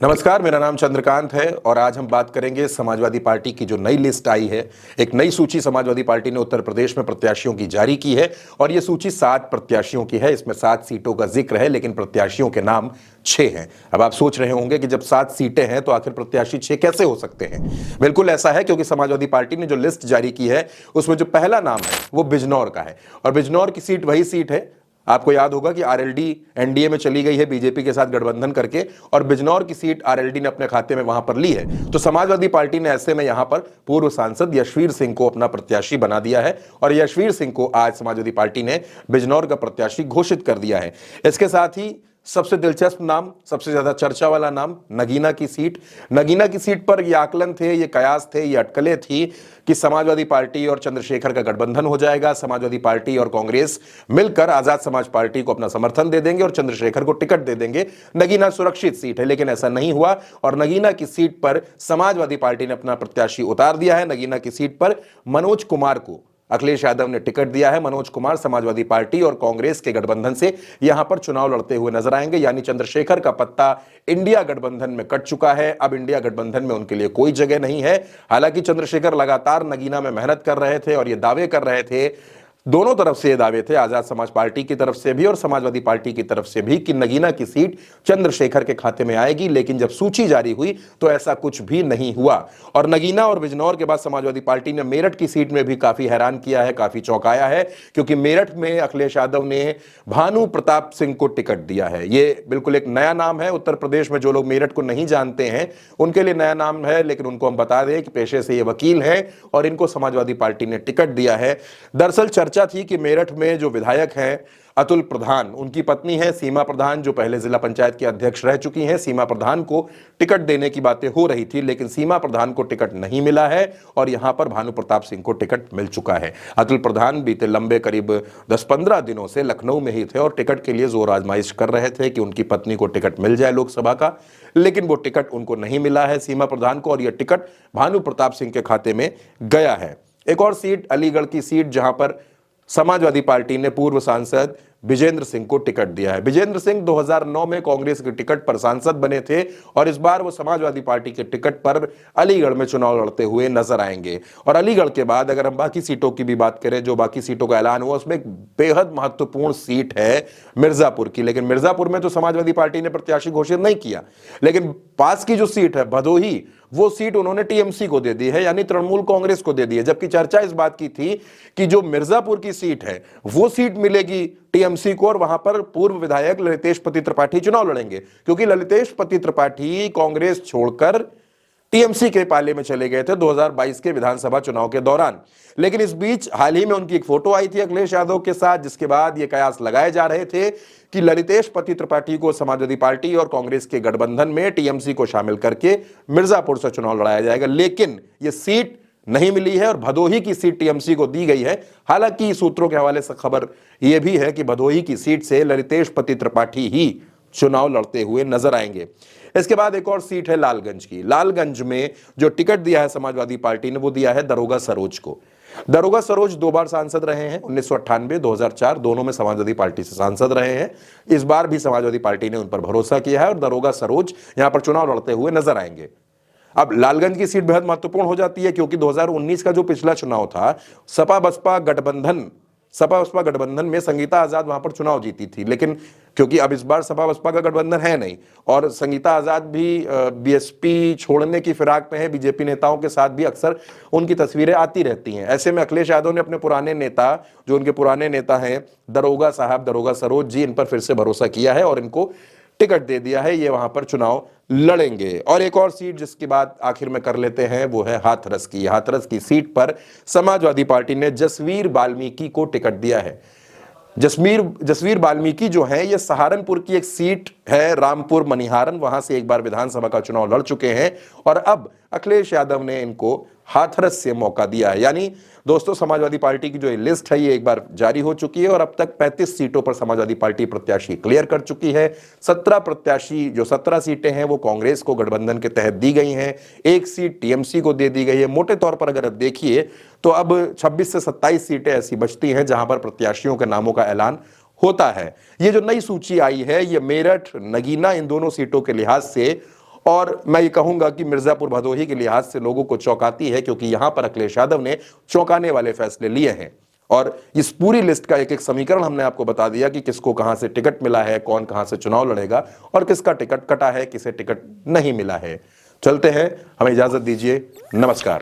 नमस्कार, मेरा नाम चंद्रकांत है और आज हम बात करेंगे समाजवादी पार्टी की जो नई लिस्ट आई है। एक नई सूची समाजवादी पार्टी ने उत्तर प्रदेश में प्रत्याशियों की जारी की है और ये सूची 7 प्रत्याशियों की है। इसमें 7 सीटों का जिक्र है, लेकिन प्रत्याशियों के नाम 6 हैं। अब आप सोच रहे होंगे कि जब 7 सीटें हैं तो आखिर प्रत्याशी 6 कैसे हो सकते हैं। बिल्कुल ऐसा है, क्योंकि समाजवादी पार्टी ने जो लिस्ट जारी की है उसमें जो पहला नाम है वो बिजनौर का है और बिजनौर की सीट वही सीट है। आपको याद होगा कि आरएलडी एनडीए में चली गई है बीजेपी के साथ गठबंधन करके, और बिजनौर की सीट आरएलडी ने अपने खाते में वहां पर ली है। तो समाजवादी पार्टी ने ऐसे में यहां पर पूर्व सांसद यशवीर सिंह को अपना प्रत्याशी बना दिया है और यशवीर सिंह को आज समाजवादी पार्टी ने बिजनौर का प्रत्याशी घोषित कर दिया है। इसके साथ ही सबसे दिलचस्प नाम, सबसे ज्यादा चर्चा वाला नाम नगीना की सीट। नगीना की सीट पर ये आकलन थे, ये कयास थे, ये अटकलें थी कि समाजवादी पार्टी और चंद्रशेखर का गठबंधन हो जाएगा। समाजवादी पार्टी और कांग्रेस मिलकर आजाद समाज पार्टी को अपना समर्थन दे देंगे और चंद्रशेखर को टिकट दे देंगे। नगीना सुरक्षित सीट है, लेकिन ऐसा नहीं हुआ और नगीना की सीट पर समाजवादी पार्टी ने अपना प्रत्याशी उतार दिया है। नगीना की सीट पर मनोज कुमार को अखिलेश यादव ने टिकट दिया है। मनोज कुमार समाजवादी पार्टी और कांग्रेस के गठबंधन से यहां पर चुनाव लड़ते हुए नजर आएंगे, यानी चंद्रशेखर का पत्ता इंडिया गठबंधन में कट चुका है। अब इंडिया गठबंधन में उनके लिए कोई जगह नहीं है। हालांकि चंद्रशेखर लगातार नगीना में मेहनत कर रहे थे और ये दावे कर रहे थे, दोनों तरफ से ये दावे थे, आजाद समाज पार्टी की तरफ से भी और समाजवादी पार्टी की तरफ से भी, कि नगीना की सीट चंद्रशेखर के खाते में आएगी। लेकिन जब सूची जारी हुई तो ऐसा कुछ भी नहीं हुआ और नगीना और बिजनौर के बाद समाजवादी पार्टी ने मेरठ की सीट में भी काफी हैरान किया है, काफी चौंकाया है, क्योंकि मेरठ में अखिलेश यादव ने भानु प्रताप सिंह को टिकट दिया है। ये बिल्कुल एक नया नाम है उत्तर प्रदेश में। जो लोग मेरठ को नहीं जानते हैं उनके लिए नया नाम है, लेकिन उनको हम बता दें कि पेशे से ये वकील हैं और इनको समाजवादी पार्टी ने टिकट दिया है। दरअसल चर्चा थी कि मेरठ में जो विधायक हैं अतुल प्रधान, उनकी पत्नी है सीमा प्रधान, जो पहले जिला पंचायत की अध्यक्ष रह चुकी हैं। सीमा प्रधान को टिकट देने की बातें हो रही थी, लेकिन सीमा प्रधान को टिकट नहीं मिला है और यहां पर भानु प्रताप सिंह को टिकट मिल चुका है। अतुल प्रधान बीते लंबे करीब 10-15 दिनों से लखनऊ में ही थे और टिकट के लिए जोर आजमाइश कर रहे थे कि उनकी पत्नी को टिकट मिल जाए लोकसभा का, लेकिन वो टिकट उनको नहीं मिला है सीमा प्रधान को, और यह टिकट भानु प्रताप सिंह के खाते में गया है। एक और सीट अलीगढ़ की सीट, जहां पर समाजवादी पार्टी ने पूर्व सांसद विजेंद्र सिंह को टिकट दिया है। विजेंद्र सिंह 2009 में कांग्रेस के टिकट पर सांसद बने थे और इस बार वो समाजवादी पार्टी के टिकट पर अलीगढ़ में चुनाव लड़ते हुए नजर आएंगे। और अलीगढ़ के बाद अगर हम बाकी सीटों की भी बात करें, जो बाकी सीटों का ऐलान हुआ, उसमें एक बेहद महत्वपूर्ण सीट है मिर्जापुर की। लेकिन मिर्जापुर में तो समाजवादी पार्टी ने प्रत्याशी घोषित नहीं किया, लेकिन पास की जो सीट है भदोही, वो सीट उन्होंने टीएमसी को दे दी है, यानी तृणमूल कांग्रेस को दे दी है। जबकि चर्चा इस बात की थी कि जो मिर्जापुर की सीट है वो सीट मिलेगी टीएमसी को और वहां पर पूर्व विधायक ललितेश पति त्रिपाठी चुनाव लड़ेंगे, क्योंकि ललितेश पति त्रिपाठी कांग्रेस छोड़कर टीएमसी के पाले में चले गए थे 2022 के विधानसभा चुनाव के दौरान। लेकिन इस बीच हाल ही में उनकी एक फोटो आई थी अखिलेश यादव के साथ, जिसके बाद ये कयास लगाए जा रहे थे कि ललितेश पति त्रिपाठी को समाजवादी पार्टी और कांग्रेस के गठबंधन में टीएमसी को शामिल करके मिर्जापुर से चुनाव लड़ाया जाएगा। लेकिन ये सीट नहीं मिली है और भदोही की सीट टीएमसी को दी गई है। हालांकि सूत्रों के हवाले से खबर यह भी है कि भदोही की सीट से ललितेश पति त्रिपाठी ही चुनाव लड़ते हुए नजर आएंगे। इसके बाद एक और सीट है लालगंज की। लालगंज में जो टिकट दिया है समाजवादी पार्टी ने वो दिया है दरोगा सरोज को। दरोगा सरोज 2 बार सांसद रहे हैं, 1998, 2004, दोनों में समाजवादी पार्टी से सांसद रहे हैं। इस बार भी समाजवादी पार्टी ने उन पर भरोसा किया है और दरोगा सरोज यहां पर चुनाव लड़ते हुए नजर आएंगे। अब लालगंज की सीट बेहद महत्वपूर्ण हो जाती है, क्योंकि 2019 का जो पिछला चुनाव था, सपा बसपा गठबंधन में संगीता आजाद वहां पर चुनाव जीती थी। लेकिन क्योंकि अब इस बार सपा बसपा का गठबंधन है नहीं और संगीता आजाद भी बीएसपी छोड़ने की फिराक में है, बीजेपी नेताओं के साथ भी अक्सर उनकी तस्वीरें आती रहती हैं। ऐसे में अखिलेश यादव ने अपने पुराने नेता, जो उनके पुराने नेता हैं दरोगा साहब, दरोगा सरोज जी, इन पर फिर से भरोसा किया है और इनको टिकट दे दिया है। ये वहां पर चुनाव लड़ेंगे। और एक और सीट जिसकी बात आखिर में कर लेते हैं वो है हाथरस की। हाथरस की सीट पर समाजवादी पार्टी ने जसवीर बाल्मीकि को टिकट दिया है। जसवीर बाल्मीकि जो है ये सहारनपुर की एक सीट है, रामपुर मनिहारन, वहां से एक बार विधानसभा का चुनाव लड़ चुके हैं और अब अखिलेश यादव ने इनको हाथरस से मौका दिया है। यानी दोस्तों, समाजवादी पार्टी की जो लिस्ट है ये एक बार जारी हो चुकी है और अब तक 35 सीटों पर समाजवादी पार्टी प्रत्याशी क्लियर कर चुकी है। 17 प्रत्याशी, जो 17 सीटें हैं वो कांग्रेस को गठबंधन के तहत दी गई हैं, 1 सीट टीएमसी को दे दी गई है। मोटे तौर पर अगर आप देखिए तो अब 26 से 27 सीटें ऐसी बचती हैं जहां पर प्रत्याशियों के नामों का ऐलान होता है। ये जो नई सूची आई है ये मेरठ, नगीना, इन दोनों सीटों के लिहाज से और मैं ये कहूंगा कि मिर्जापुर भदोही के लिहाज से लोगों को चौंकाती है, क्योंकि यहां पर अखिलेश यादव ने चौंकाने वाले फैसले लिए हैं। और इस पूरी लिस्ट का एक एक समीकरण हमने आपको बता दिया कि किसको कहां से टिकट मिला है, कौन कहां से चुनाव लड़ेगा और किसका टिकट कटा है, किसे टिकट नहीं मिला है। चलते हैं, हमें इजाजत दीजिए, नमस्कार।